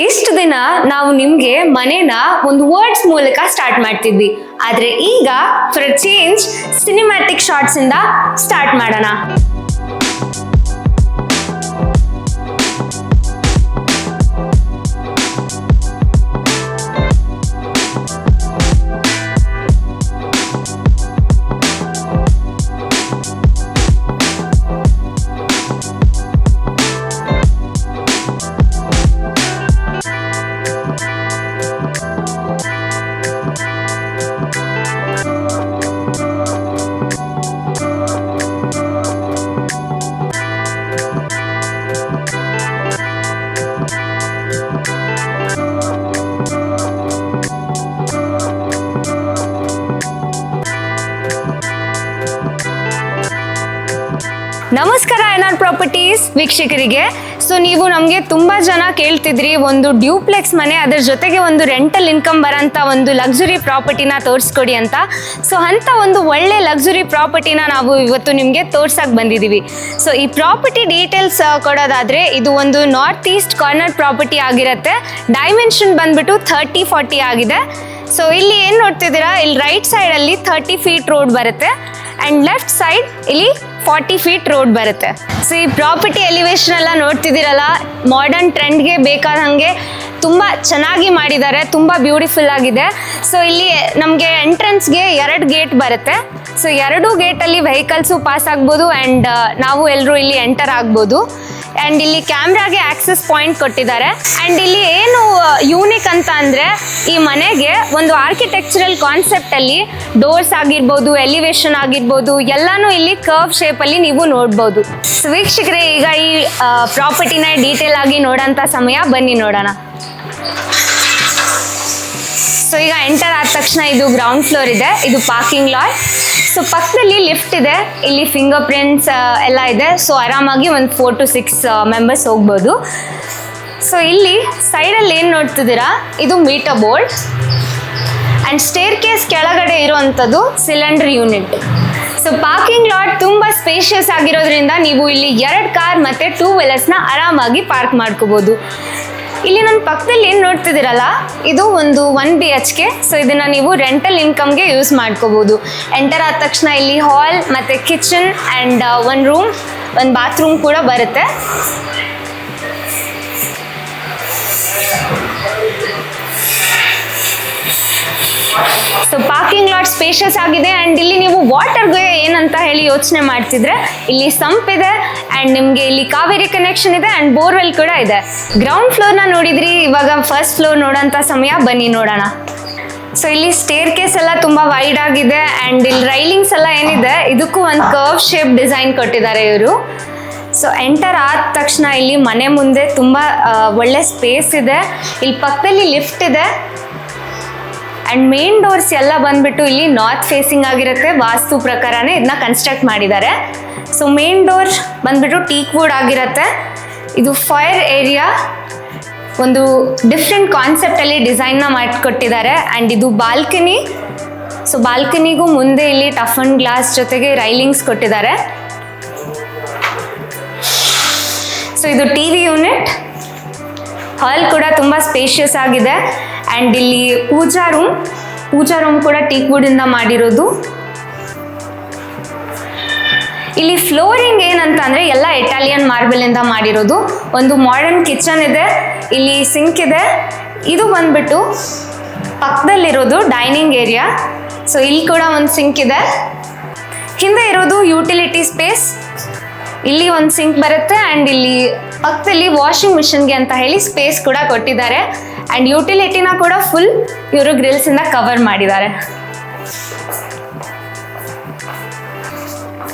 ಇಷ್ಟು ದಿನ ನಾವು ನಿಮ್ಗೆ ಮನೇನ ಒಂದು ವರ್ಡ್ಸ್ ಮೂಲಕ ಸ್ಟಾರ್ಟ್ ಮಾಡ್ತಿದ್ವಿ, ಆದ್ರೆ ಈಗ ಫಾರ್ ಚೇಂಜ್ ಸಿನಿಮ್ಯಾಟಿಕ್ ಶಾರ್ಟ್ಸ್ ಇಂದ ಸ್ಟಾರ್ಟ್ ಮಾಡೋಣ. ನಮಸ್ಕಾರ ಎನ್ಆರ್ ಪ್ರಾಪರ್ಟೀಸ್ ವೀಕ್ಷಕರಿಗೆ. ಸೊ ನೀವು ನಮಗೆ ತುಂಬ ಜನ ಕೇಳ್ತಿದ್ರಿ ಒಂದು ಡ್ಯೂಪ್ಲೆಕ್ಸ್ ಮನೆ, ಅದರ ಜೊತೆಗೆ ಒಂದು ರೆಂಟಲ್ ಇನ್ಕಮ್ ಬರೋಂಥ ಒಂದು ಲಕ್ಸುರಿ ಪ್ರಾಪರ್ಟಿನ ತೋರಿಸ್ಕೊಡಿ ಅಂತ. ಸೊ ಅಂಥ ಒಂದು ಒಳ್ಳೆ ಲಕ್ಸುರಿ ಪ್ರಾಪರ್ಟಿನ ನಾವು ಇವತ್ತು ನಿಮಗೆ ತೋರ್ಸಕ್ಕೆ ಬಂದಿದ್ದೀವಿ. ಸೊ ಈ ಪ್ರಾಪರ್ಟಿ ಡೀಟೇಲ್ಸ್ ಕೊಡೋದಾದರೆ ಇದು ಒಂದು ನಾರ್ತ್ ಈಸ್ಟ್ ಕಾರ್ನರ್ ಪ್ರಾಪರ್ಟಿ ಆಗಿರುತ್ತೆ. ಡೈಮೆನ್ಷನ್ ಬಂದ್ಬಿಟ್ಟು 30-40 ಆಗಿದೆ. ಸೊ ಇಲ್ಲಿ ಏನು ನೋಡ್ತಿದ್ದೀರಾ, ಇಲ್ಲಿ ರೈಟ್ ಸೈಡಲ್ಲಿ 30 ಫೀಟ್ ರೋಡ್ ಬರುತ್ತೆ ಆ್ಯಂಡ್ ಲೆಫ್ಟ್ ಸೈಡ್ ಇಲ್ಲಿ 40 ಫೀಟ್ ರೋಡ್ ಬರುತ್ತೆ. ಸೊ ಈ ಪ್ರಾಪರ್ಟಿ ಎಲಿವೇಶನ್ ಎಲ್ಲ ನೋಡ್ತಿದ್ದೀರಲ್ಲ, ಮಾಡರ್ನ್ ಟ್ರೆಂಡ್ಗೆ ಬೇಕಾದಂಗೆ ತುಂಬ ಚೆನ್ನಾಗಿ ಮಾಡಿದ್ದಾರೆ, ತುಂಬ ಬ್ಯೂಟಿಫುಲ್ ಆಗಿದೆ. ಸೊ ಇಲ್ಲಿ ನಮಗೆ ಎಂಟ್ರೆನ್ಸ್ಗೆ 2 ಗೇಟ್ ಬರುತ್ತೆ. ಸೊ 2 ಗೇಟಲ್ಲಿ ವೆಹಿಕಲ್ಸು ಪಾಸ್ ಆಗ್ಬೋದು ಆ್ಯಂಡ್ ನಾವು ಎಲ್ಲರೂ ಇಲ್ಲಿ ಎಂಟರ್ ಆಗ್ಬೋದು. ಆ್ಯಂಡ್ ಇಲ್ಲಿ ಕ್ಯಾಮ್ರಾಗೆ ಆಕ್ಸೆಸ್ ಪಾಯಿಂಟ್ ಕೊಟ್ಟಿದ್ದಾರೆ. ಆ್ಯಂಡ್ ಇಲ್ಲಿ ಏನು ಯೂನಿಕ್ ಅಂತ ಅಂದರೆ ಈ ಮನೆಗೆ ಒಂದು ಆರ್ಕಿಟೆಕ್ಚರಲ್ ಕಾನ್ಸೆಪ್ಟಲ್ಲಿ ಡೋರ್ಸ್ ಆಗಿರ್ಬೋದು, ಎಲಿವೇಶನ್ ಆಗಿರ್ಬೋದು, ಎಲ್ಲನೂ ಇಲ್ಲಿ ಕರ್ವ್ ಶೇಪಲ್ಲಿ ನೀವು ನೋಡ್ಬೋದು. ಸೊ ವೀಕ್ಷಕರೇ, ಈಗ ಈ ಪ್ರಾಪರ್ಟಿನ ಡೀಟೇಲ್ ಆಗಿ ನೋಡೋಂಥ ಸಮಯ, ಬನ್ನಿ ನೋಡೋಣ. ಸೊ ಈಗ ಎಂಟರ್ ಆದ ತಕ್ಷಣ ಇದು ಗ್ರೌಂಡ್ ಫ್ಲೋರ್ ಇದೆ, ಇದು ಪಾರ್ಕಿಂಗ್ ಲಾಟ್. ಸೊ ಪಕ್ಕದಲ್ಲಿ ಲಿಫ್ಟ್ ಇದೆ, ಇಲ್ಲಿ ಫಿಂಗರ್ ಪ್ರಿಂಟ್ಸ್ ಎಲ್ಲ ಇದೆ. ಸೊ ಆರಾಮಾಗಿ ಒಂದು 4 to 6 ಮೆಂಬರ್ಸ್ ಹೋಗ್ಬೋದು. ಸೊ ಇಲ್ಲಿ ಸೈಡಲ್ಲಿ ಏನು ನೋಡ್ತಿದ್ದೀರಾ, ಇದು meter board and stair case ಕೆಳಗಡೆ ಇರುವಂಥದ್ದು cylinder unit. So parking lot ತುಂಬ ಸ್ಪೇಷಿಯಸ್ ಆಗಿರೋದ್ರಿಂದ ನೀವು ಇಲ್ಲಿ 2 ಕಾರ್ ಮತ್ತು 2 ವೀಲರ್ಸ್ನ ಆರಾಮಾಗಿ ಪಾರ್ಕ್ ಮಾಡ್ಕೋಬೋದು. ಇಲ್ಲಿ ನನ್ನ ಪಕ್ಕದಲ್ಲಿ ಏನು ನೋಡ್ತಿದ್ದೀರಲ್ಲ, ಇದು ಒಂದು 1 BHK. ಸೊ ಇದನ್ನು ನೀವು ರೆಂಟಲ್ ಇನ್ಕಮ್ಗೆ ಯೂಸ್ ಮಾಡ್ಕೋಬೋದು. ಎಂಟರ್ ಆದ ತಕ್ಷಣ ಇಲ್ಲಿ ಹಾಲ್ ಮತ್ತು ಕಿಚನ್ ಆ್ಯಂಡ್ 1 ರೂಮ್, 1 ಬಾತ್ರೂಮ್ ಕೂಡ ಬರುತ್ತೆ. ಸೊ ಪಾರ್ಕಿಂಗ್ ಲಾಟ್ ಸ್ಪೇಷಿಯಸ್ ಆಗಿದೆ ಆ್ಯಂಡ್ ಇಲ್ಲಿ ನೀವು ವಾಟರ್ಗೆ ಏನಂತ ಹೇಳಿ ಯೋಚನೆ ಮಾಡ್ತಿದ್ರೆ, ಇಲ್ಲಿ ಸಂಪ್ ಇದೆ ಆ್ಯಂಡ್ ನಿಮಗೆ ಇಲ್ಲಿ ಕಾವೇರಿ ಕನೆಕ್ಷನ್ ಇದೆ ಆ್ಯಂಡ್ ಬೋರ್ವೆಲ್ ಕೂಡ ಇದೆ. ಗ್ರೌಂಡ್ ಫ್ಲೋರ್ನ ನೋಡಿದ್ರಿ, ಇವಾಗ ಫಸ್ಟ್ ಫ್ಲೋರ್ ನೋಡೋಂಥ ಸಮಯ, ಬನ್ನಿ ನೋಡೋಣ. ಸೊ ಇಲ್ಲಿ ಸ್ಟೇರ್ ಕೇಸ್ ಎಲ್ಲ ತುಂಬ ವೈಡ್ ಆಗಿದೆ ಆ್ಯಂಡ್ ಇಲ್ಲಿ ರೈಲಿಂಗ್ಸ್ ಎಲ್ಲ ಏನಿದೆ ಇದಕ್ಕೂ ಒಂದು ಕರ್ವ್ ಶೇಪ್ ಡಿಸೈನ್ ಕೊಟ್ಟಿದ್ದಾರೆ ಇವರು. ಸೊ ಎಂಟರ್ ಆದ ತಕ್ಷಣ ಇಲ್ಲಿ ಮನೆ ಮುಂದೆ ತುಂಬ ಒಳ್ಳೆ ಸ್ಪೇಸ್ ಇದೆ. ಇಲ್ಲಿ ಪಕ್ಕದಲ್ಲಿ ಲಿಫ್ಟ್ ಇದೆ ಆ್ಯಂಡ್ ಮೇನ್ ಡೋರ್ಸ್ ಎಲ್ಲ ಬಂದ್ಬಿಟ್ಟು ಇಲ್ಲಿ ನಾರ್ತ್ ಫೇಸಿಂಗ್ ಆಗಿರುತ್ತೆ. ವಾಸ್ತು ಪ್ರಕಾರನೇ ಇದನ್ನ ಕನ್ಸ್ಟ್ರಕ್ಟ್ ಮಾಡಿದ್ದಾರೆ. ಸೊ ಮೇನ್ ಡೋರ್ ಬಂದ್ಬಿಟ್ಟು ಟೀಕ್ ವುಡ್ ಆಗಿರುತ್ತೆ. ಇದು ಫೈರ್ ಏರಿಯಾ, ಒಂದು ಡಿಫ್ರೆಂಟ್ ಕಾನ್ಸೆಪ್ಟಲ್ಲಿ ಡಿಸೈನ್ನ ಮಾಡಿಕೊಟ್ಟಿದ್ದಾರೆ ಆ್ಯಂಡ್ ಇದು ಬಾಲ್ಕನಿ. ಸೊ ಬಾಲ್ಕನಿಗೂ ಮುಂದೆ ಇಲ್ಲಿ ಟಫ್ ಅಂಡ್ ಗ್ಲಾಸ್ ಜೊತೆಗೆ ರೈಲಿಂಗ್ಸ್ ಕೊಟ್ಟಿದ್ದಾರೆ. ಸೊ ಇದು TV ಯೂನಿಟ್. ಹಾಲ್ ಕೂಡ ತುಂಬ ಸ್ಪೇಷಿಯಸ್ ಆಗಿದೆ ಆ್ಯಂಡ್ ಇಲ್ಲಿ ಪೂಜಾ ರೂಮ್ ಕೂಡ ಟೀಕ್ ವುಡ್ಡಿಂದ ಮಾಡಿರೋದು. ಇಲ್ಲಿ ಫ್ಲೋರಿಂಗ್ ಏನಂತ ಅಂದರೆ ಎಲ್ಲ ಇಟಾಲಿಯನ್ ಮಾರ್ಬಲಿಂದ ಮಾಡಿರೋದು. ಒಂದು ಮಾಡರ್ನ್ ಕಿಚನ್ ಇದೆ, ಇಲ್ಲಿ ಸಿಂಕ್ ಇದೆ. ಇದು ಬಂದ್ಬಿಟ್ಟು ಪಕ್ಕದಲ್ಲಿರೋದು ಡೈನಿಂಗ್ ಏರಿಯಾ. ಸೊ ಇಲ್ಲಿ ಕೂಡ ಒಂದು ಸಿಂಕ್ ಇದೆ. ಹಿಂದೆ ಇರೋದು ಯುಟಿಲಿಟಿ ಸ್ಪೇಸ್, ಇಲ್ಲಿ ಒಂದು ಸಿಂಕ್ ಬರುತ್ತೆ ಆ್ಯಂಡ್ ಇಲ್ಲಿ ಪಕ್ಕದಲ್ಲಿ ವಾಷಿಂಗ್ ಮಿಷನ್ಗೆ ಅಂತ ಹೇಳಿ ಸ್ಪೇಸ್ ಕೂಡ ಕೊಟ್ಟಿದ್ದಾರೆ ಆ್ಯಂಡ್ ಯುಟಿಲಿಟಿನ ಕೂಡ ಫುಲ್ ಇವರು ಗ್ರಿಲ್ಸಿಂದ ಕವರ್ ಮಾಡಿದ್ದಾರೆ.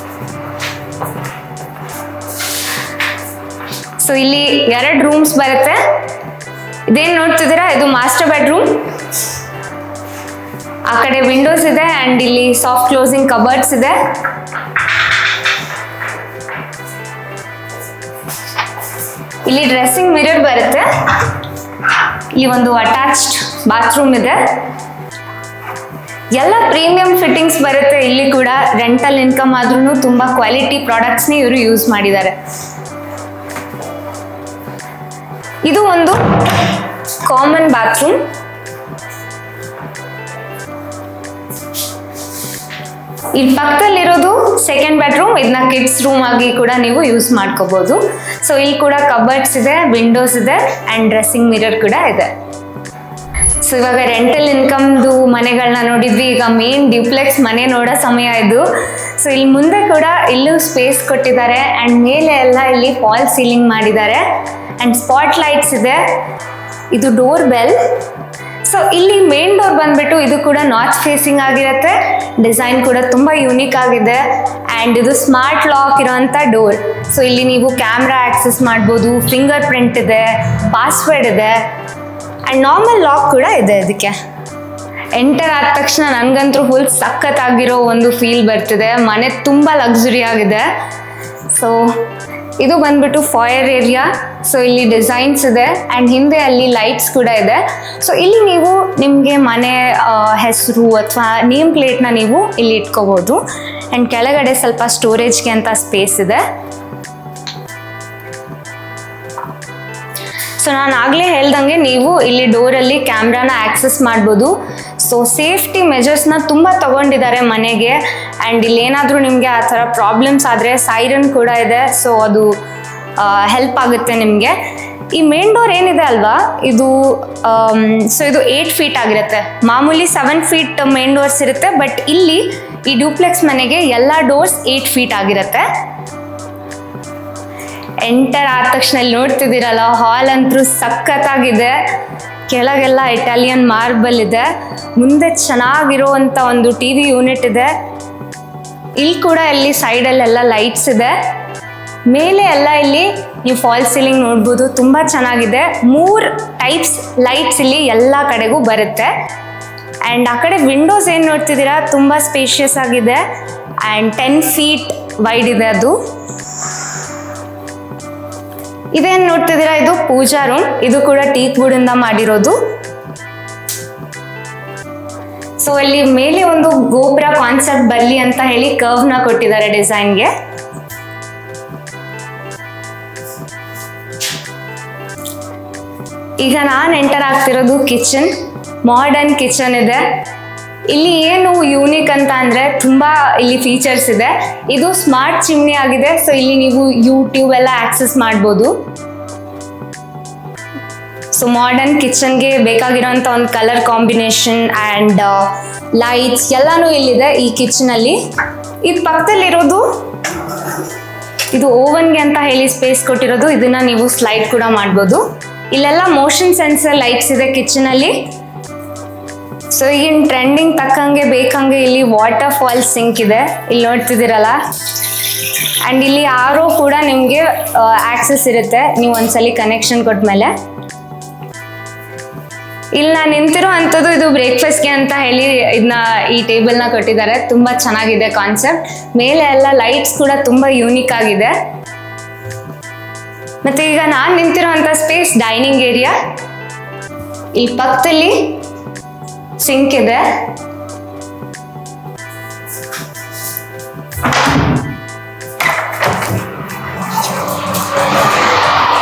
ಸೊ ಇಲ್ಲಿ 2 ರೂಮ್ಸ್ ಬರುತ್ತೆ. ಇದೇನು ನೋಡ್ತಿದ್ದೀರಾ, ಇದು ಮಾಸ್ಟರ್ ಬೆಡ್ರೂಮ್. ಆ ಕಡೆ ವಿಂಡೋಸ್ ಇದೆ ಆ್ಯಂಡ್ ಇಲ್ಲಿ ಸಾಫ್ಟ್ ಕ್ಲೋಸಿಂಗ್ ಕಬರ್ಡ್ಸ್ ಇದೆ. ಇಲ್ಲಿ ಡ್ರೆಸ್ಸಿಂಗ್ ಮಿರರ್ ಬರುತ್ತೆ. ಇಲ್ಲಿ ಒಂದು ಅಟ್ಯಾಚ್ಡ್ ಬಾತ್ರೂಮ್ ಇದೆ. ಎಲ್ಲ ಪ್ರೀಮಿಯಂ ಫಿಟ್ಟಿಂಗ್ಸ್ ಬರುತ್ತೆ. ಇಲ್ಲಿ ಕೂಡ ರೆಂಟಲ್ ಇನ್ಕಮ್ ಆದ್ರೂ ತುಂಬ ಕ್ವಾಲಿಟಿ ಪ್ರಾಡಕ್ಟ್ಸ್ನೇ ಇವರು ಯೂಸ್ ಮಾಡಿದ್ದಾರೆ. ಇದು ಒಂದು ಕಾಮನ್ ಬಾತ್ರೂಮ್. ಇಲ್ಲಿ ಪಕ್ಕದಲ್ಲಿರೋದು ಸೆಕೆಂಡ್ ಬೆಡ್ರೂಮ್. ಇದನ್ನ ಕಿಡ್ಸ್ ರೂಮ್ ಆಗಿ ಕೂಡ ನೀವು ಯೂಸ್ ಮಾಡ್ಕೋಬಹುದು. ಸೊ ಇಲ್ಲಿ ಕೂಡ ಕಬರ್ಡ್ಸ್ ಇದೆ, ವಿಂಡೋಸ್ ಇದೆ ಅಂಡ್ ಡ್ರೆಸ್ಸಿಂಗ್ ಮಿರರ್ ಕೂಡ ಇದೆ. ಸೊ ಇವಾಗ ರೆಂಟಲ್ ಇನ್ಕಮ್ದು ಮನೆಗಳನ್ನ ನೋಡಿದ್ವಿ. ಈಗ ಮೇನ್ ಡ್ಯೂಪ್ಲೆಕ್ಸ್ ಮನೆ ನೋಡೋ ಸಮಯ ಇದು. ಸೊ ಇಲ್ಲಿ ಮುಂದೆ ಕೂಡ ಇಲ್ಲೂ ಸ್ಪೇಸ್ ಕೊಟ್ಟಿದ್ದಾರೆ ಅಂಡ್ ಮೇಲೆ ಎಲ್ಲ ಇಲ್ಲಿ ಫಾಲ್ ಸೀಲಿಂಗ್ ಮಾಡಿದ್ದಾರೆ ಅಂಡ್ ಸ್ಪಾಟ್ ಲೈಟ್ಸ್ ಇದೆ. ಇದು ಡೋರ್ ಬೆಲ್. ಸೊ ಇಲ್ಲಿ ಮೇನ್ ಡೋರ್ ಬಂದ್ಬಿಟ್ಟು ಇದು ಕೂಡ ನಾರ್ತ್ ಫೇಸಿಂಗ್ ಆಗಿರುತ್ತೆ. ಡಿಸೈನ್ ಕೂಡ ತುಂಬ ಯೂನಿಕ್ ಆಗಿದೆ ಆ್ಯಂಡ್ ಇದು ಸ್ಮಾರ್ಟ್ ಲಾಕ್ ಇರೋಂಥ ಡೋರ್. ಸೊ ಇಲ್ಲಿ ನೀವು ಕ್ಯಾಮ್ರಾ ಆಕ್ಸೆಸ್ ಮಾಡ್ಬೋದು, ಫಿಂಗರ್ ಪ್ರಿಂಟ್ ಇದೆ, ಪಾಸ್ವರ್ಡ್ ಇದೆ ಆ್ಯಂಡ್ ನಾರ್ಮಲ್ ಲಾಕ್ ಕೂಡ ಇದೆ. ಇದಕ್ಕೆ ಎಂಟರ್ ಆದ ತಕ್ಷಣ ನನಗಂತೂ ಫುಲ್ ಸಖತ್ತಾಗಿರೋ ಒಂದು ಫೀಲ್ ಬರ್ತಿದೆ. ಮನೆ ತುಂಬ ಲಕ್ಸುರಿ ಆಗಿದೆ. ಸೊ ಇದು ಬಂದ್ಬಿಟ್ಟು ಫಾಯರ್ ಏರಿಯಾ. ಸೊ ಇಲ್ಲಿ ಡಿಸೈನ್ಸ್ ಇದೆ ಆ್ಯಂಡ್ ಹಿಂದೆ ಅಲ್ಲಿ ಲೈಟ್ಸ್ ಕೂಡ ಇದೆ. ಸೊ ಇಲ್ಲಿ ನೀವು ನಿಮಗೆ ಮನೆ ಹೆಸರು ಅಥವಾ ನೇಮ್ ಪ್ಲೇಟ್ನ ನೀವು ಇಲ್ಲಿ ಇಟ್ಕೋಬೋದು ಆ್ಯಂಡ್ ಕೆಳಗಡೆ ಸ್ವಲ್ಪ ಸ್ಟೋರೇಜ್ಗೆ ಅಂತ ಸ್ಪೇಸ್ ಇದೆ. ಸೊ ನಾನು ಆಗಲೇ ಹೇಳ್ದಂಗೆ ನೀವು ಇಲ್ಲಿ ಡೋರಲ್ಲಿ ಕ್ಯಾಮ್ರಾನ ಆಕ್ಸೆಸ್ ಮಾಡ್ಬೋದು. ಸೊ ಸೇಫ್ಟಿ ಮೆಜರ್ಸ್ನ ತುಂಬ ತಗೊಂಡಿದ್ದಾರೆ ಮನೆಗೆ ಆ್ಯಂಡ್ ಇಲ್ಲಿ ಏನಾದರೂ ನಿಮಗೆ ಆ ಥರ ಪ್ರಾಬ್ಲಮ್ಸ್ ಆದರೆ ಸೈರನ್ ಕೂಡ ಇದೆ. ಸೊ ಅದು ಹೆಲ್ಪ್ ಆಗುತ್ತೆ ನಿಮಗೆ. ಈ ಮೇನ್ ಡೋರ್ ಏನಿದೆ ಅಲ್ವಾ, ಇದು ಇದು 8 ಫೀಟ್ ಆಗಿರುತ್ತೆ. ಮಾಮೂಲಿ 7 ಫೀಟ್ ಮೇನ್ ಡೋರ್ಸ್ ಇರುತ್ತೆ, ಬಟ್ ಇಲ್ಲಿ ಈ ಡ್ಯೂಪ್ಲೆಕ್ಸ್ ಮನೆಗೆ ಎಲ್ಲ ಡೋರ್ಸ್ 8 ಫೀಟ್ ಆಗಿರುತ್ತೆ. ಎಂಟರ್ ಆದ ತಕ್ಷಣ ಇಲ್ಲಿ ನೋಡ್ತಿದ್ದೀರಲ್ಲ, ಹಾಲ್ ಅಂತೂ ಸಖತ್ತಾಗಿದೆ. ಕೆಳಗೆಲ್ಲ ಇಟಾಲಿಯನ್ ಮಾರ್ಬಲ್ ಇದೆ. ಮುಂದೆ ಚೆನ್ನಾಗಿರುವಂಥ ಒಂದು TV ಯೂನಿಟ್ ಇದೆ. ಇಲ್ಲಿ ಕೂಡ ಇಲ್ಲಿ ಸೈಡಲ್ಲೆಲ್ಲ ಲೈಟ್ಸ್ ಇದೆ. ಮೇಲೆ ಎಲ್ಲ ಇಲ್ಲಿ ನೀವು ಫಾಲ್ ಸೀಲಿಂಗ್ ನೋಡ್ಬೋದು, ತುಂಬ ಚೆನ್ನಾಗಿದೆ. 3 ಟೈಪ್ಸ್ ಲೈಟ್ಸ್ ಇಲ್ಲಿ ಎಲ್ಲ ಕಡೆಗೂ ಬರುತ್ತೆ. ಆ್ಯಂಡ್ ಆ ಕಡೆ ವಿಂಡೋಸ್ ಏನು ನೋಡ್ತಿದ್ದೀರಾ, ತುಂಬ ಸ್ಪೇಷಿಯಸ್ ಆಗಿದೆ ಆ್ಯಂಡ್ 10 ಫೀಟ್ ವೈಡ್ ಇದೆ ಅದು. ಇದೇನು ನೋಡ್ತಿದ್ದೀರಾ, ಇದು ಪೂಜಾ ರೂಮ್. ಇದು ಕೂಡ ಟೀಕ್ ವುಡ್ಡಿಂದ ಮಾಡಿರೋದು. ಸೊ ಅಲ್ಲಿ ಮೇಲೆ ಒಂದು ಗೋಪುರ ಕಾನ್ಸೆಪ್ಟ್ ಬರಲಿ ಅಂತ ಹೇಳಿ ಕರ್ವ್ನ ಕೊಟ್ಟಿದ್ದಾರೆ ಡಿಸೈನ್ಗೆ. ಈಗ ನಾನು ಎಂಟರ್ ಆಗ್ತಿರೋದು ಕಿಚನ್. ಮಾಡರ್ನ್ ಕಿಚನ್ ಇದೆ. ಇಲ್ಲಿ ಏನು ಯೂನಿಕ್ ಅಂತ ಅಂದರೆ ತುಂಬ ಇಲ್ಲಿ ಫೀಚರ್ಸ್ ಇದೆ. ಇದು ಸ್ಮಾರ್ಟ್ ಚಿಮ್ನಿ ಆಗಿದೆ. ಸೊ ಇಲ್ಲಿ ನೀವು ಯೂಟ್ಯೂಬ್ ಎಲ್ಲ ಆಕ್ಸೆಸ್ ಮಾಡ್ಬೋದು. ಸೊ ಮಾಡರ್ನ್ ಕಿಚನ್ಗೆ ಬೇಕಾಗಿರೋಂಥ ಒಂದು ಕಲರ್ ಕಾಂಬಿನೇಷನ್ ಆ್ಯಂಡ್ ಲೈಟ್ಸ್ ಎಲ್ಲನೂ ಇಲ್ಲಿದೆ ಈ ಕಿಚನಲ್ಲಿ. ಇದು ಪಕ್ಕದಲ್ಲಿರೋದು ಇದು ಓವನ್ಗೆ ಅಂತ ಹೇಳಿ ಸ್ಪೇಸ್ ಕೊಟ್ಟಿರೋದು. ಇದನ್ನು ನೀವು ಸ್ಲೈಡ್ ಕೂಡ ಮಾಡ್ಬೋದು. ಇಲ್ಲೆಲ್ಲ ಮೋಷನ್ ಸೆನ್ಸರ್ ಲೈಟ್ಸ್ ಇದೆ ಕಿಚನಲ್ಲಿ. ಸೊ ಈಗಿನ ಟ್ರೆಂಡಿಂಗ್ ತಕ್ಕಂಗೆ ಬೇಕಂಗೆ ಇಲ್ಲಿ ವಾಟರ್ ಫಾಲ್ ಸಿಂಕ್ ಇದೆ, ಇಲ್ಲಿ ನೋಡ್ತಿದ್ದೀರಲ್ಲ. ಆ್ಯಂಡ್ ಇಲ್ಲಿ RO ಕೂಡ ನಿಮಗೆ ಆಕ್ಸೆಸ್ ಇರುತ್ತೆ ನೀವು ಒಂದ್ಸಲಿ ಕನೆಕ್ಷನ್ ಕೊಟ್ಮೇಲೆ. ಇಲ್ಲಿ ನಾನು ನಿಂತಿರೋ ಅಂಥದ್ದು ಇದು ಬ್ರೇಕ್ಫಾಸ್ಟ್ಗೆ ಅಂತ ಹೇಳಿ ಇದನ್ನ ಈ ಟೇಬಲ್ನ ಕೊಟ್ಟಿದ್ದಾರೆ. ತುಂಬ ಚೆನ್ನಾಗಿದೆ ಕಾನ್ಸೆಪ್ಟ್. ಮೇಲೆ ಎಲ್ಲ ಲೈಟ್ಸ್ ಕೂಡ ತುಂಬ ಯೂನಿಕ್ ಆಗಿದೆ. ಮತ್ತು ಈಗ ನಾನು ನಿಂತಿರೋ ಅಂಥ ಸ್ಪೇಸ್ ಡೈನಿಂಗ್ ಏರಿಯಾ. ಇಲ್ಲಿ ಪಕ್ಕದಲ್ಲಿ ಸಿಂಕ್ ಇದೆ.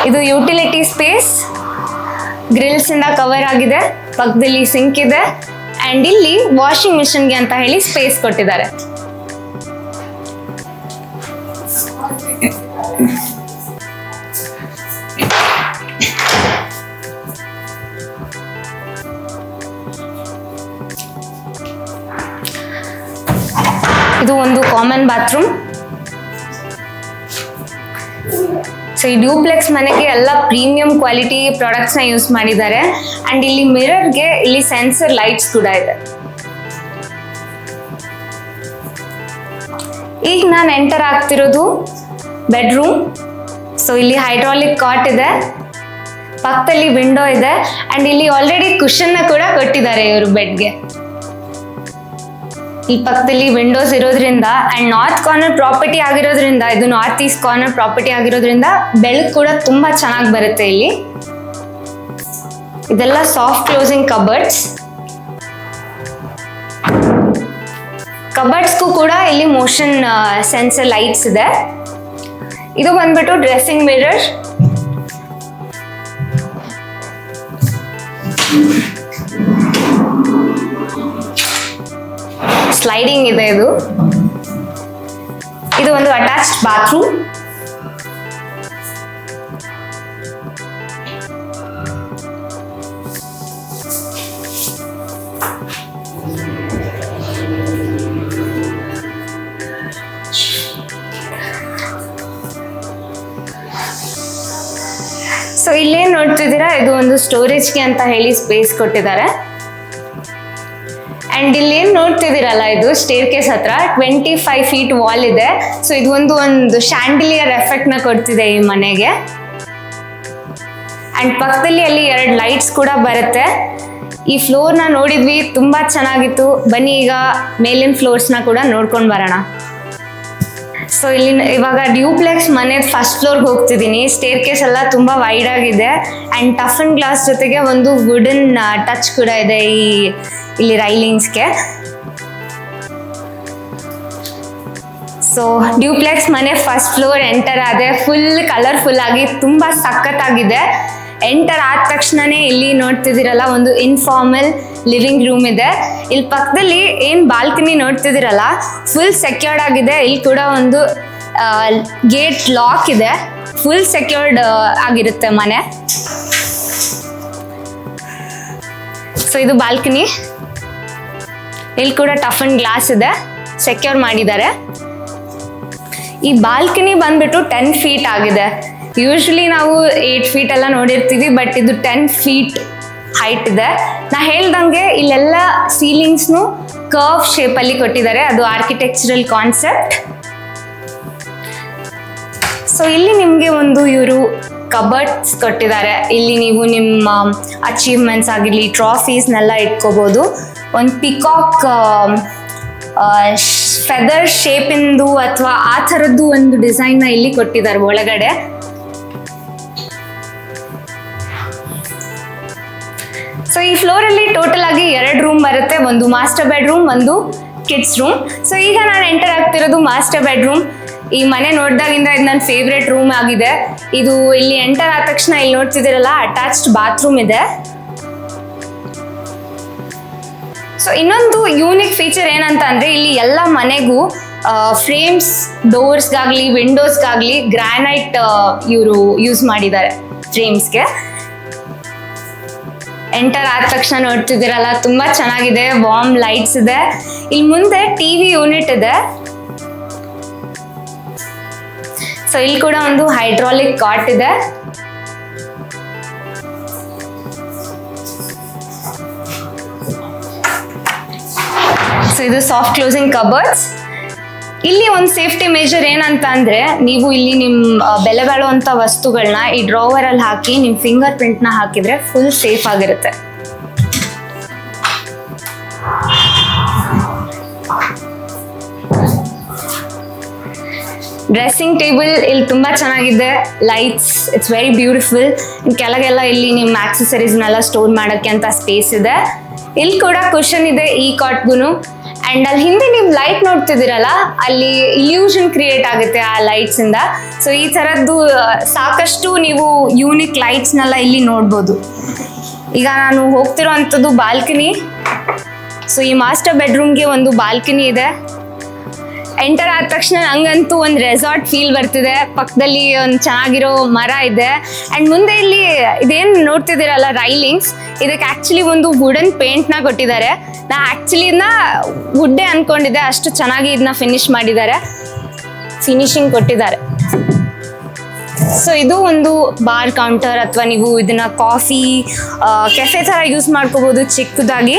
ಇದು ಯುಟಿಲಿಟಿ ಸ್ಪೇಸ್, ಗ್ರಿಲ್ಸ್ ಇಂದ ಕವರ್ ಆಗಿದೆ. ಪಕ್ಕದಲ್ಲಿ ಸಿಂಕ್ ಇದೆ ಅಂಡ್ ಇಲ್ಲಿ ವಾಷಿಂಗ್ ಮಿಷನ್ಗೆ ಅಂತ ಹೇಳಿ ಸ್ಪೇಸ್ ಕೊಟ್ಟಿದ್ದಾರೆ. ಇದು ಒಂದು ಕಾಮನ್ ಬಾತ್ರೂಮ್. ಸೊ ಈ ಡ್ಯೂಪ್ಲೆಕ್ಸ್ ಮನೆಗೆ ಎಲ್ಲ ಪ್ರೀಮಿಯಂ ಕ್ವಾಲಿಟಿ ಪ್ರಾಡಕ್ಟ್ಸ್ನ ಯೂಸ್ ಮಾಡಿದ್ದಾರೆ ಆ್ಯಂಡ್ ಇಲ್ಲಿ ಮಿರರ್ಗೆ ಇಲ್ಲಿ ಸೆನ್ಸರ್ ಲೈಟ್ಸ್ ಕೂಡ ಇದೆ. ಈಗ ನಾನು ಎಂಟರ್ ಆಗ್ತಿರೋದು ಬೆಡ್ರೂಮ್. ಸೊ ಇಲ್ಲಿ ಹೈಡ್ರಾಲಿಕ್ ಕಾಟ್ ಇದೆ, ಪಕ್ಕದಲ್ಲಿ ವಿಂಡೋ ಇದೆ ಆ್ಯಂಡ್ ಇಲ್ಲಿ ಆಲ್ರೆಡಿ ಕುಷನ್ನ ಕೂಡ ಕೊಟ್ಟಿದ್ದಾರೆ ಇವರು ಬೆಡ್ಗೆ. ಈ ಪಕ್ಕದಲ್ಲಿ ವಿಂಡೋಸ್ ಇರೋದ್ರಿಂದ ಆ್ಯಂಡ್ ನಾರ್ತ್ ಕಾರ್ನರ್ ಪ್ರಾಪರ್ಟಿ ಆಗಿರೋದ್ರಿಂದ, ಇದು ನಾರ್ತ್ ಈಸ್ಟ್ ಕಾರ್ನರ್ ಪ್ರಾಪರ್ಟಿ ಆಗಿರೋದ್ರಿಂದ ಬೆಳಕು ಕೂಡ ತುಂಬ ಚೆನ್ನಾಗಿ ಬರುತ್ತೆ ಇಲ್ಲಿ. ಇದೆಲ್ಲ ಸಾಫ್ಟ್ ಕ್ಲೋಸಿಂಗ್ ಕಬರ್ಡ್ಸ್. ಕಬರ್ಡ್ಸ್ಗೂ ಕೂಡ ಇಲ್ಲಿ ಮೋಷನ್ ಸೆನ್ಸರ್ ಲೈಟ್ಸ್ ಇದೆ. ಇದು ಬಂದ್ಬಿಟ್ಟು ಡ್ರೆಸ್ಸಿಂಗ್ ಮಿರರ್. ಸ್ಲೈಡಿಂಗ್ ಇದೆ ಇದು. ಇದು ಒಂದು ಅಟ್ಯಾಚ್ಡ್ ಬಾತ್ರೂಮ್. ಸೊ ಇಲ್ಲೇನು ನೋಡ್ತಿದ್ದೀರಾ, ಇದು ಒಂದು ಸ್ಟೋರೇಜ್ಗೆ ಅಂತ ಹೇಳಿ ಸ್ಪೇಸ್ ಕೊಟ್ಟಿದ್ದಾರೆ. ಆ್ಯಂಡ್ ಇಲ್ಲಿ ಏನು ನೋಡ್ತಿದ್ದೀರಲ್ಲ, ಇದು ಸ್ಟೇರ್ ಕೇಸ್ ಹತ್ರ 25 feet ವಾಲ್ ಇದೆ. ಸೊ ಇದು ಒಂದು ಶಾಂಡಿಲಿಯರ್ ಎಫೆಕ್ಟ್ನ ಕೊಡ್ತಿದೆ ಈ ಮನೆಗೆ. ಆ್ಯಂಡ್ ಪಕ್ಕದಲ್ಲಿ ಅಲ್ಲಿ 2 ಲೈಟ್ಸ್ ಕೂಡ ಬರುತ್ತೆ. ಈ ಫ್ಲೋರ್ನ ನೋಡಿದ್ವಿ, ತುಂಬ ಚೆನ್ನಾಗಿತ್ತು. ಬನ್ನಿ ಈಗ ಮೇಲಿನ ಫ್ಲೋರ್ಸ್ನ ಕೂಡ ನೋಡ್ಕೊಂಡು ಬರೋಣ. ಸೊ ಇಲ್ಲಿ ಇವಾಗ ಡ್ಯೂಪ್ಲೆಕ್ಸ್ ಮನೆ ಫಸ್ಟ್ ಫ್ಲೋರ್ಗೆ ಹೋಗ್ತಿದ್ದೀನಿ. ಸ್ಟೇರ್ ಕೇಸ್ ಎಲ್ಲ ತುಂಬ ವೈಡ್ ಆಗಿದೆ. ಆ್ಯಂಡ್ ಟಫ್ ಅಂಡ್ ಗ್ಲಾಸ್ ಜೊತೆಗೆ ಒಂದು ವುಡನ್ ಟಚ್ ಕೂಡ ಇದೆ ಇಲ್ಲಿ ರೈಲಿಂಗ್ಸ್ಗೆ. ಸೊ ಡ್ಯೂಪ್ಲೆಕ್ಸ್ ಮನೆ ಫಸ್ಟ್ ಫ್ಲೋರ್ ಎಂಟರ್ ಆದೆ. ಫುಲ್ ಕಲರ್ಫುಲ್ ಆಗಿ ತುಂಬ ಸಖತ್ತಾಗಿದೆ. ಎಂಟರ್ ಆದ ತಕ್ಷಣನೇ ಇಲ್ಲಿ ನೋಡ್ತಿದ್ದೀರಲ್ಲ, ಒಂದು ಇನ್ಫಾರ್ಮಲ್ ಲಿವಿಂಗ್ ರೂಮ್ ಇದೆ. ಇಲ್ಲಿ ಪಕ್ಕದಲ್ಲಿ ಏನು ಬಾಲ್ಕನಿ ನೋಡ್ತಿದ್ದೀರಲ್ಲ, ಫುಲ್ ಸೆಕ್ಯೂರ್ಡ್ ಆಗಿದೆ. ಇಲ್ಲಿ ಕೂಡ ಒಂದು ಗೇಟ್ ಲಾಕ್ ಇದೆ. ಫುಲ್ ಸೆಕ್ಯೂರ್ಡ್ ಆಗಿರುತ್ತೆ ಮನೆ. ಸೊ ಇದು ಬಾಲ್ಕನಿ. ಇಲ್ಲಿ ಕೂಡ ಟಫ್ ಅಂಡ್ ಗ್ಲಾಸ್ ಇದೆ, ಸೆಕ್ಯೂರ್ ಮಾಡಿದ್ದಾರೆ. ಈ ಬಾಲ್ಕನಿ ಬಂದ್ಬಿಟ್ಟು 10 feet ಆಗಿದೆ. ಯೂಶ್ವಲಿ ನಾವು 8 feet ಎಲ್ಲ ನೋಡಿರ್ತೀವಿ, ಬಟ್ ಇದು 10 feet ಹೈಟ್ ಇದೆ. ನಾ ಹೇಳ್ದಂಗೆ ಇಲ್ಲೆಲ್ಲ ಸೀಲಿಂಗ್ಸ್ನು ಕರ್ವ್ ಶೇಪಲ್ಲಿ ಕೊಟ್ಟಿದ್ದಾರೆ. ಅದು ಆರ್ಕಿಟೆಕ್ಚರಲ್ ಕಾನ್ಸೆಪ್ಟ್. ಸೊ ಇಲ್ಲಿ ನಿಮಗೆ ಒಂದು ಇವರು ಕಬರ್ಡ್ಸ್ ಕೊಟ್ಟಿದ್ದಾರೆ. ಇಲ್ಲಿ ನೀವು ನಿಮ್ಮ ಅಚೀವ್ಮೆಂಟ್ಸ್ ಆಗಿರಲಿ, ಟ್ರಾಫೀಸ್ನೆಲ್ಲ ಇಟ್ಕೋಬೋದು. ಒಂದು ಪಿಕಾಕ್ ಫೆದರ್ ಶೇಪಿಂದು ಅಥವಾ ಆ ಥರದ್ದು ಒಂದು ಡಿಸೈನ್ನ ಇಲ್ಲಿ ಕೊಟ್ಟಿದ್ದಾರೆ ಒಳಗಡೆ. ಸೊ ಈ ಫ್ಲೋರಲ್ಲಿ ಟೋಟಲ್ ಆಗಿ 2 ರೂಮ್ ಬರುತ್ತೆ. ಒಂದು ಮಾಸ್ಟರ್ ಬೆಡ್ರೂಮ್, ಒಂದು ಕಿಡ್ಸ್ ರೂಮ್. ಸೊ ಈಗ ನಾನು ಎಂಟರ್ ಆಗ್ತಿರೋದು ಮಾಸ್ಟರ್ ಬೆಡ್ರೂಮ್. ಈ ಮನೆ ನೋಡಿದಾಗಿಂದ ಇದು ನನ್ನ ಫೇವ್ರೆಟ್ ರೂಮ್ ಆಗಿದೆ. ಇದು ಇಲ್ಲಿ ಎಂಟರ್ ಆದ ತಕ್ಷಣ ಇಲ್ಲಿ ನೋಡ್ತಿದ್ದೀರಲ್ಲ, ಅಟ್ಯಾಚ್ಡ್ ಬಾತ್ರೂಮ್ ಇದೆ. ಸೊ ಇನ್ನೊಂದು ಯೂನಿಕ್ ಫೀಚರ್ ಏನಂತ ಅಂದರೆ, ಇಲ್ಲಿ ಎಲ್ಲ ಮನೆಗೂ ಫ್ರೇಮ್ಸ್, ಡೋರ್ಸ್ಗಾಗಲಿ ವಿಂಡೋಸ್ಗಾಗಲಿ ಗ್ರಾನೈಟ್ ಇವರು ಯೂಸ್ ಮಾಡಿದ್ದಾರೆ ಫ್ರೇಮ್ಸ್ಗೆ. ಎಂಟರ್ ಆದ ತಕ್ಷಣ ನೋಡ್ತಿದ್ದೀರಲ್ಲ, ತುಂಬ ಚೆನ್ನಾಗಿದೆ. ವಾರ್ಮ್ ಲೈಟ್ಸ್ ಇದೆ. ಇಲ್ಲಿ ಮುಂದೆ TV ಯೂನಿಟ್ ಇದೆ. ಸೊ ಇಲ್ಲಿ ಕೂಡ ಒಂದು ಹೈಡ್ರಾಲಿಕ್ ಕಾಟ್ ಇದೆ. ಸೊ ಇದು ಸಾಫ್ಟ್ ಕ್ಲೋಸಿಂಗ್ ಕಬರ್ಡ್ಸ್. ಇಲ್ಲಿ ಒಂದು ಸೇಫ್ಟಿ ಮೇಜರ್ ಏನಂತ ಅಂದರೆ, ನೀವು ಇಲ್ಲಿ ನಿಮ್ಮ ಬೆಲೆ ಬಾಳುವಂಥ ವಸ್ತುಗಳನ್ನ ಈ ಡ್ರಾವರಲ್ಲಿ ಹಾಕಿ ನಿಮ್ಮ ಫಿಂಗರ್ ಪ್ರಿಂಟ್ನ ಹಾಕಿದರೆ ಫುಲ್ ಸೇಫ್ ಆಗಿರುತ್ತೆ. ಡ್ರೆಸ್ಸಿಂಗ್ ಟೇಬಲ್ ಇಲ್ಲಿ ತುಂಬ ಚೆನ್ನಾಗಿದೆ. Lights, it's very beautiful. ಕೆಳಗೆಲ್ಲ ಇಲ್ಲಿ ನಿಮ್ಮ ಆಕ್ಸೆಸರೀಸ್ನೆಲ್ಲ ಸ್ಟೋರ್ ಮಾಡೋಕ್ಕೆ ಅಂತ ಸ್ಪೇಸ್ ಇದೆ. ಇಲ್ಲಿ ಕೂಡ ಕುಷನ್ ಇದೆ ಈ ಕಾಟ್ಗೂ. ಆ್ಯಂಡ್ ಅಲ್ಲಿ ಹಿಂದೆ ನೀವು ಲೈಟ್ ನೋಡ್ತಿದ್ದೀರಲ್ಲ, ಅಲ್ಲಿ ಇಲ್ಯೂಷನ್ ಕ್ರಿಯೇಟ್ ಆಗುತ್ತೆ ಆ ಲೈಟ್ಸಿಂದ. ಸೊ ಈ ಥರದ್ದು ಸಾಕಷ್ಟು ನೀವು ಯೂನಿಕ್ ಲೈಟ್ಸ್ನೆಲ್ಲ ಇಲ್ಲಿ ನೋಡ್ಬೋದು. ಈಗ ನಾನು ಹೋಗ್ತಿರೋ ಅಂಥದ್ದು ಬಾಲ್ಕನಿ. ಸೊ ಈ ಮಾಸ್ಟರ್ ಬೆಡ್ರೂಮ್ಗೆ ಒಂದು ಬಾಲ್ಕನಿ ಇದೆ. ಎಂಟರ್ ಆದ ತಕ್ಷಣ ನಂಗಂತೂ ಒಂದು ರೆಸಾರ್ಟ್ ಫೀಲ್ ಬರ್ತಿದೆ. ಪಕ್ಕದಲ್ಲಿ ಒಂದು ಚೆನ್ನಾಗಿರೋ ಮರ ಇದೆ. ಆ್ಯಂಡ್ ಮುಂದೆ ಇಲ್ಲಿ ಇದೇನು ನೋಡ್ತಿದ್ದೀರಲ್ಲ ರೈಲಿಂಗ್ಸ್, ಇದಕ್ಕೆ ಆ್ಯಕ್ಚುಲಿ ಒಂದು ವುಡನ್ ಪೇಂಟ್ನ ಕೊಟ್ಟಿದ್ದಾರೆ. ನಾ ಆ್ಯಕ್ಚುಲಿ ಇದನ್ನ ವುಡ್ಡೇ ಅಂದ್ಕೊಂಡಿದ್ದೆ, ಅಷ್ಟು ಚೆನ್ನಾಗಿ ಇದನ್ನ ಫಿನಿಶಿಂಗ್ ಕೊಟ್ಟಿದ್ದಾರೆ. ಸೊ ಇದು ಒಂದು ಬಾರ್ ಕೌಂಟರ್, ಅಥವಾ ನೀವು ಇದನ್ನ ಕಾಫಿ ಕೆಫೆ ಥರ ಯೂಸ್ ಮಾಡ್ಕೋಬೋದು ಚಿಕ್ಕದಾಗಿ.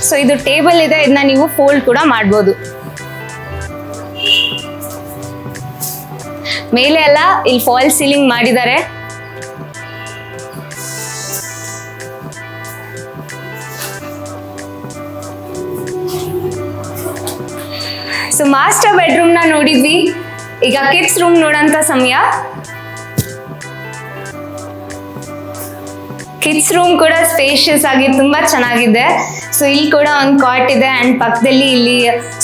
ಸೊ ಇದು ಟೇಬಲ್ ಇದೆ, ಇದನ್ನ ನೀವು ಫೋಲ್ಡ್ ಕೂಡ ಮಾಡ್ಬೋದು. ಮೇಲೆ ಎಲ್ಲ ಇಲ್ಲಿ ಫಾಲ್ ಸೀಲಿಂಗ್ ಮಾಡಿದ್ದಾರೆ. ಸೊ ಮಾಸ್ಟರ್ ಬೆಡ್ರೂಮ್ನ ನೋಡಿದ್ವಿ. ಈಗ ಕಿಡ್ಸ್ ರೂಮ್ ನೋಡೋಂಥ ಸಮಯ. ಕಿಡ್ಸ್ ರೂಮ್ ಕೂಡ ಸ್ಪೇಷಿಯಸ್ ಆಗಿ ತುಂಬಾ ಚೆನ್ನಾಗಿದೆ. ಸೊ ಇಲ್ಲಿ ಕೂಡ ಒಂದು ಕಾಟ್ ಇದೆ ಅಂಡ್ ಪಕ್ಕದಲ್ಲಿ ಇಲ್ಲಿ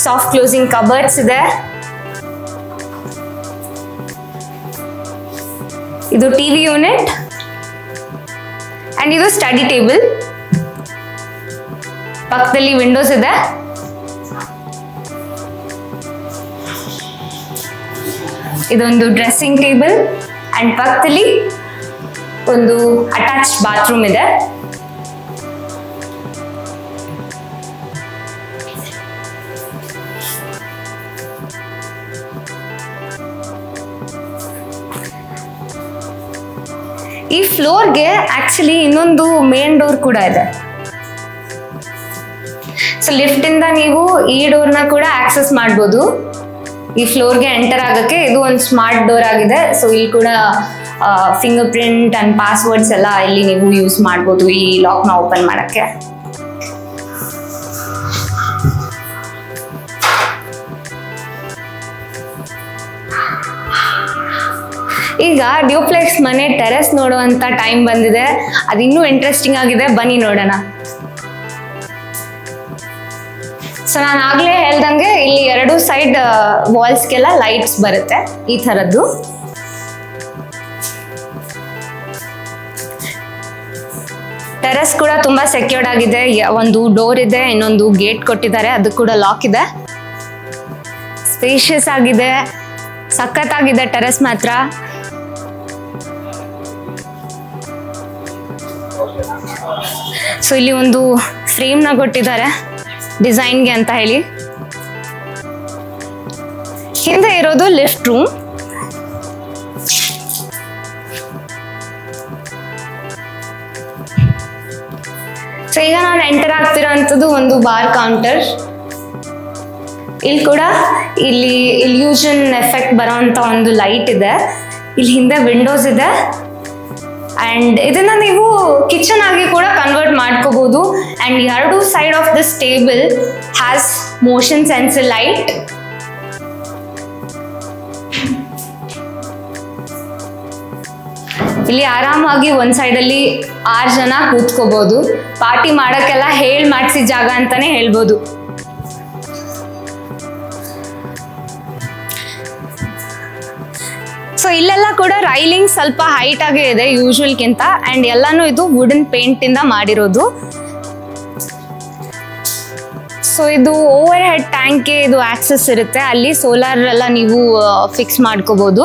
ಸಾಫ್ಟ್ ಕ್ಲೋಸಿಂಗ್ ಕಬರ್ಡ್ಸ್ ಇದೆ. ಇದು ಟಿವಿ ಯೂನಿಟ್ ಅಂಡ್ ಇದು ಸ್ಟಡಿ ಟೇಬಲ್. ಪಕ್ಕದಲ್ಲಿ ವಿಂಡೋಸ್ ಇದೆ. ಇದೊಂದು ಡ್ರೆಸ್ಸಿಂಗ್ ಟೇಬಲ್ ಅಂಡ್ ಪಕ್ಕದಲ್ಲಿ ಒಂದು ಅಟ್ಯಾಚ್ ಬಾತ್ರೂಮ್ ಇದೆ. ಈ ಫ್ಲೋರ್ಗೆ ಆಕ್ಚುಲಿ ಇನ್ನೊಂದು ಮೇನ್ ಡೋರ್ ಕೂಡ ಇದೆ. ಸೊ ಲಿಫ್ಟ್ ಇಂದ ನೀವು ಈ ಡೋರ್ನ ಕೂಡ ಆಕ್ಸೆಸ್ ಮಾಡ್ಬೋದು. ಈ ಫ್ಲೋರ್ಗೆ ಎಂಟರ್ ಆಗಕ್ಕೆ ಇದು ಒಂದು ಸ್ಮಾರ್ಟ್ ಡೋರ್ ಆಗಿದೆ. ಸೊ ಇಲ್ಲಿ ಕೂಡ ಫಿಂಗರ್ ಪ್ರಿಂಟ್ ಅಂಡ್ ಪಾಸ್ವರ್ಡ್ಸ್ ಎಲ್ಲ ಇಲ್ಲಿ ನೀವು ಯೂಸ್ ಮಾಡ್ಬೋದು ಈ ಲಾಕ್ನ ಓಪನ್ ಮಾಡಕ್ಕೆ. ಈಗ ಡ್ಯೂಪ್ಲೆಕ್ಸ್ ಮನೆ ಟೆರೆಸ್ ನೋಡುವಂತ ಟೈಮ್ ಬಂದಿದೆ. ಅದು ಇನ್ನೂ ಇಂಟ್ರೆಸ್ಟಿಂಗ್ ಆಗಿದೆ, ಬನ್ನಿ ನೋಡೋಣ. ಸೊ ನಾನು ಆಗ್ಲೇ ಹೇಳ್ದಂಗೆ ಇಲ್ಲಿ 2 ಸೈಡ್ ವಾಲ್ಸ್ಗೆಲ್ಲ ಲೈಟ್ಸ್ ಬರುತ್ತೆ ಈ ಥರದ್ದು. ಟೆರೆಸ್ ಕೂಡ ತುಂಬಾ ಸೆಕ್ಯೂರ್ಡ್ ಆಗಿದೆ. ಒಂದು ಡೋರ್ ಇದೆ, ಇನ್ನೊಂದು ಗೇಟ್ ಕೊಟ್ಟಿದ್ದಾರೆ, ಅದು ಕೂಡ ಲಾಕ್ ಇದೆ. ಸ್ಪೇಷಿಯಸ್ ಆಗಿದೆ, ಸಖತ್ತಾಗಿದೆ ಟೆರೆಸ್ ಮಾತ್ರ. ಸೊ ಇಲ್ಲಿ ಒಂದು ಫ್ರೇಮ್ನ ಕೊಟ್ಟಿದ್ದಾರೆ ಡಿಸೈನ್ಗೆ ಅಂತ ಹೇಳಿ. ಹಿಂದೆ ಇರೋದು ಲಿಫ್ಟ್ ರೂಮ್. ಸೊ ಈಗ ನಾನು ಎಂಟರ್ ಆಗ್ತಿರೋಂಥದ್ದು ಒಂದು ಬಾರ್ ಕೌಂಟರ್. ಇಲ್ಲಿ ಕೂಡ ಇಲ್ಲಿ ಇಲ್ಯೂಷನ್ ಎಫೆಕ್ಟ್ ಬರೋಂಥ ಒಂದು ಲೈಟ್ ಇದೆ. ಇಲ್ಲಿ ಹಿಂದೆ ವಿಂಡೋಸ್ ಇದೆ ಅಂಡ್ ಇದನ್ನ ನೀವು ಕಿಚನ್ ಆಗಿ ಕೂಡ ಕನ್ವರ್ಟ್ ಮಾಡ್ಕೋಬಹುದು. And 2 side of this table has motion sensor light. ಇಲ್ಲಿ ಆರಾಮಾಗಿ ಒಂದ್ ಸೈಡ್ ಅಲ್ಲಿ 6 ಜನ ಕೂತ್ಕೋಬಹುದು. ಪಾರ್ಟಿ ಮಾಡಕ್ಕೆಲ್ಲ ಮಾಡಿಸಿ ಜಾಗ ಅಂತಾನೆ ಹೇಳ್ಬೋದು. ಸೊ ಇಲ್ಲೆಲ್ಲ ಕೂಡ ರೈಲಿಂಗ್ ಸ್ವಲ್ಪ ಹೈಟ್ ಆಗೇ ಇದೆ ಯೂಶುವಲ್ಗಿಂತ. ಅಂಡ್ ಎಲ್ಲಾನು ಇದು ವುಡನ್ ಪೇಂಟ್ ಇಂದ ಮಾಡಿರೋದು. ಸೊ ಇದು ಓವರ್ ಹೆಡ್ ಟ್ಯಾಂಕ್ಗೆ ಇದು ಆಕ್ಸೆಸ್ ಇರುತ್ತೆ. ಅಲ್ಲಿ ಸೋಲಾರ್ ಎಲ್ಲ ನೀವು ಫಿಕ್ಸ್ ಮಾಡ್ಕೋಬಹುದು.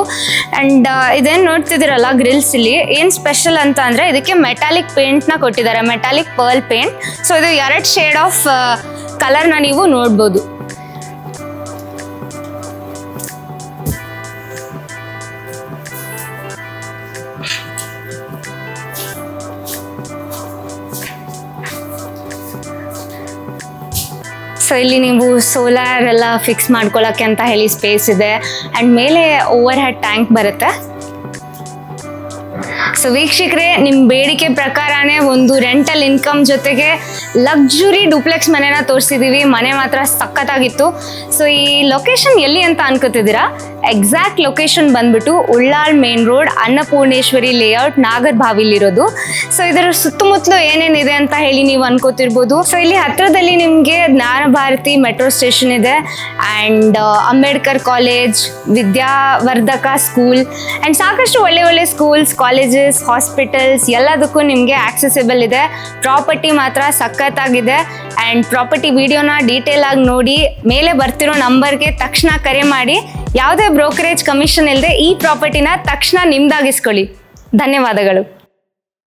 ಅಂಡ್ ಇದೇನು ನೋಡ್ತಿದ್ದೀರಲ್ಲ ಗ್ರಿಲ್ಸ್, ಇಲ್ಲಿ ಏನು ಸ್ಪೆಷಲ್ ಅಂತ ಅಂದರೆ ಇದಕ್ಕೆ ಮೆಟಾಲಿಕ್ ಪೇಂಟ್ನ ಕೊಟ್ಟಿದ್ದಾರೆ, ಮೆಟಾಲಿಕ್ ಪರ್ಲ್ ಪೇಂಟ್. ಸೊ ಇದು 2 ಶೇಡ್ ಆಫ್ ಕಲರ್ನ ನೀವು ನೋಡ್ಬೋದು. ಸೊ ಇಲ್ಲಿ ನೀವು ಸೋಲಾರ್ ಎಲ್ಲ ಫಿಕ್ಸ್ ಮಾಡ್ಕೊಳ್ಳೋಕ್ಕೆ ಅಂತ ಹೇಳಿ ಸ್ಪೇಸ್ ಇದೆ. ಆ್ಯಂಡ್ ಮೇಲೆ ಓವರ್ ಹೆಡ್ ಟ್ಯಾಂಕ್ ಬರುತ್ತೆ. ಸೊ ವೀಕ್ಷಕರೇ, ನಿಮ್ಮ ಬೇಡಿಕೆ ಪ್ರಕಾರನೇ ಒಂದು ರೆಂಟಲ್ ಇನ್ಕಮ್ ಜೊತೆಗೆ ಲಕ್ಸುರಿ ಡುಪ್ಲೆಕ್ಸ್ ಮನೆನ ತೋರಿಸಿದ್ದೀವಿ. ಮನೆ ಮಾತ್ರ ಸಖತ್ತಾಗಿತ್ತು. ಸೊ ಈ ಲೊಕೇಶನ್ ಎಲ್ಲಿ ಅಂತ ಅನ್ಕೋತಿದ್ದೀರಾ? ಎಕ್ಸಾಕ್ಟ್ ಲೊಕೇಶನ್ ಬಂದ್ಬಿಟ್ಟು Ullal main road, Annapoorneshwari layout, ನಾಗರಬಾವಿಲಿರೋದು. ಸೊ ಇದರ ಸುತ್ತಮುತ್ತಲು ಏನೇನಿದೆ ಅಂತ ಹೇಳಿ ನೀವು ಅನ್ಕೋತಿರ್ಬೋದು. ಸೊ ಇಲ್ಲಿ ಹತ್ರದಲ್ಲಿ ನಿಮಗೆ ಜ್ಞಾನ ಭಾರತಿ ಮೆಟ್ರೋ ಸ್ಟೇಷನ್ ಇದೆ, and Ambedkar college, Vidyavardhaka school, and ಸಾಕಷ್ಟು ಒಳ್ಳೆ ಸ್ಕೂಲ್ಸ್, ಕಾಲೇಜಸ್, ಹಾಸ್ಪಿಟಲ್ಸ್ ಎಲ್ಲದಕ್ಕೂ ನಿಮಗೆ ಆಕ್ಸೆಸಿಬಲ್ ಇದೆ. ಪ್ರಾಪರ್ಟಿ ಮಾತ್ರ ಸಖತ್ತಾಗಿದೆ. ಆ್ಯಂಡ್ ಪ್ರಾಪರ್ಟಿ ವಿಡಿಯೋನ ಡೀಟೇಲ್ ಆಗಿ ನೋಡಿ ಮೇಲೆ ಬರ್ತಿರೋ ನಂಬರ್ಗೆ ತಕ್ಷಣ ಕರೆ ಮಾಡಿ. ಯಾವುದೇ ಬ್ರೋಕರೇಜ್ ಕಮಿಷನ್ ಇಲ್ಲದೆ ಈ ಪ್ರಾಪರ್ಟಿನ ತಕ್ಷಣ ನಿಮ್ದಾಗಿಸ್ಕೊಳ್ಳಿ. ಧನ್ಯವಾದಗಳು.